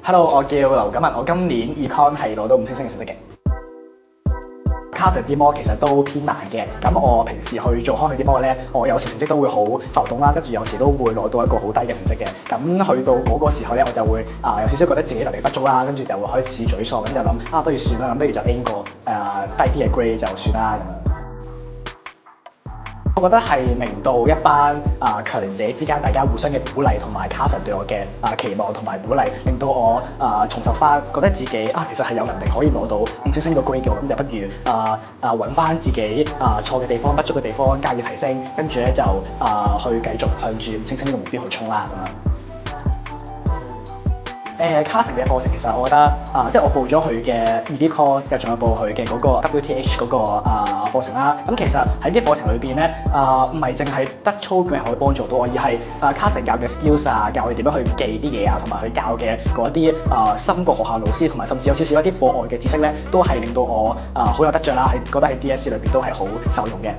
Hello，我叫劉錦文，我今年 Econ 係攞到5星星嘅成績嘅。Carson 啲模其實都偏難嘅，咁我平時去做開佢啲模咧，我有時成績都會好浮動啦，跟住有時都會攞到一個好低嘅成績嘅。咁去到嗰個時候咧，我就會有少少覺得自己能力不足啦，跟住就會開始沮喪，咁就諗不如算啦，咁不如就 aim 個低啲嘅 grade 就算啦咁樣。我覺得係令到一班強者之間大家互相嘅鼓勵，同埋 Carson 對我嘅期望同埋鼓勵，令到我重拾翻，覺得自己其實係有能力可以攞到5星星呢個 grade 嘅，咁就不如揾翻自己錯嘅地方、不足嘅地方加以提升，跟住咧就去繼續向住5星星呢個目標去衝啦咁樣。Carson 嘅課程其實我覺得即係我報咗佢嘅 ED Core， 又仲有報佢嘅嗰個 WTH 嗰個課程啦。咁其實喺啲課程裏邊咧，唔係淨係得操卷可以幫助到我，而係Carson 教嘅 skills 教我哋點樣去記啲嘢同埋佢教嘅嗰啲深過學校老師，同埋甚至有少少一啲課外嘅知識咧，都係令到我好有得着啦。係覺得喺 DSE 裏邊都係好受用嘅。